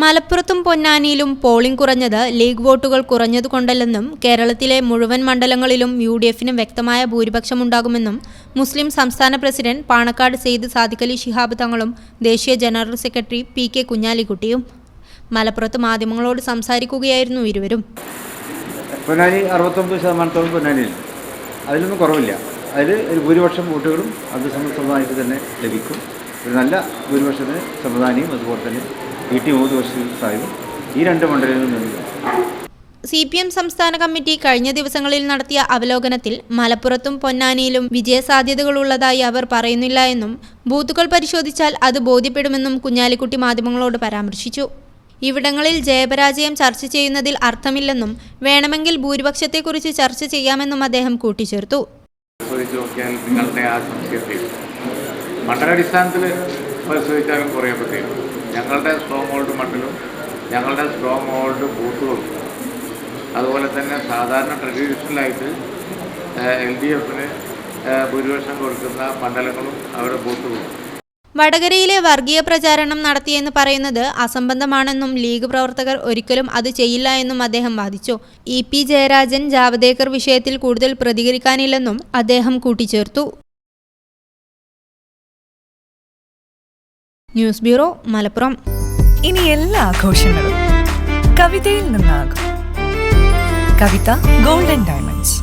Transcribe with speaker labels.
Speaker 1: മലപ്പുറത്തും പൊന്നാനിയിലും പോളിംഗ് കുറഞ്ഞത് ലീഗ് വോട്ടുകൾ കുറഞ്ഞതുകൊണ്ടല്ലെന്നും കേരളത്തിലെ മുഴുവൻ മണ്ഡലങ്ങളിലും UDFന് വ്യക്തമായ ഭൂരിപക്ഷമുണ്ടാകുമെന്നും മുസ്ലിം സംസ്ഥാന പ്രസിഡന്റ് പാണക്കാട് സെയ്ദ് സാദിഖലി ശിഹാബ് തങ്ങളും ദേശീയ ജനറൽ സെക്രട്ടറി PK കുഞ്ഞാലിക്കുട്ടിയും. മലപ്പുറത്ത് മാധ്യമങ്ങളോട് സംസാരിക്കുകയായിരുന്നു ഇരുവരും.
Speaker 2: പൊന്നാനി 69% പൊന്നാനിയിൽ അതിലൊന്നും കുറവില്ല. അതിൽ ഒരു ഭൂരിപക്ഷം വോട്ടുകളും അബ്ദുസമദ് തന്നെ ലഭിക്കും. ഒരു നല്ല ഭൂരിപക്ഷത്തിന് സമദാനിയും അതുപോലെ തന്നെ ഈ രണ്ട് മണ്ഡലങ്ങളിൽ
Speaker 1: CPM സംസ്ഥാന കമ്മിറ്റി കഴിഞ്ഞ ദിവസങ്ങളിൽ നടത്തിയ അവലോകനത്തിൽ മലപ്പുറത്തും പൊന്നാനിയിലും വിജയസാധ്യതകളുള്ളതായി അവർ പറയുന്നില്ല എന്നും ബൂത്തുകൾ പരിശോധിച്ചാൽ അത് ബോധ്യപ്പെടുമെന്നും കുഞ്ഞാലിക്കുട്ടി മാധ്യമങ്ങളോട് പരാമർശിച്ചു. ഇവിടങ്ങളിൽ ജയപരാജയം ചർച്ച ചെയ്യുന്നതിൽ അർത്ഥമില്ലെന്നും വേണമെങ്കിൽ ഭൂരിപക്ഷത്തെക്കുറിച്ച് ചർച്ച ചെയ്യാമെന്നും അദ്ദേഹം കൂട്ടിച്ചേർത്തു.
Speaker 3: മണ്ഡലാടിസ്ഥാനത്തിൽ പരിശോധിച്ചാലും കുറയപ്പെട്ടു. ഞങ്ങളുടെ സ്ട്രോങ് ഹോൾഡ് മണ്ഡലവും ഞങ്ങളുടെ സ്ട്രോങ് ഹോൾഡ് ബൂത്തുകളും അതുപോലെ തന്നെ സാധാരണ ട്രഡീഷണലായിട്ട് LDFന് ഭൂരിപക്ഷം കൊടുക്കുന്ന മണ്ഡലങ്ങളും അവരുടെ ബൂത്തുകളും.
Speaker 1: വടകരയിലെ വർഗീയ പ്രചാരണം നടത്തിയെന്ന് പറയുന്നത് അസംബന്ധമാണെന്നും ലീഗ് പ്രവർത്തകർ ഒരിക്കലും അത് ചെയ്യില്ല എന്നും അദ്ദേഹം വാദിച്ചു. EP ജയരാജൻ ജാവദേക്കർ വിഷയത്തിൽ കൂടുതൽ പ്രതികരിക്കാനില്ലെന്നും അദ്ദേഹം കൂട്ടിച്ചേർത്തു. News bureau, Malappuram.
Speaker 4: ഇനി എല്ലാ ആഘോഷങ്ങളും കവിതയിൽ നിന്നാകും. കവിത ഗോൾഡൻ ഡയമണ്ട്സ്.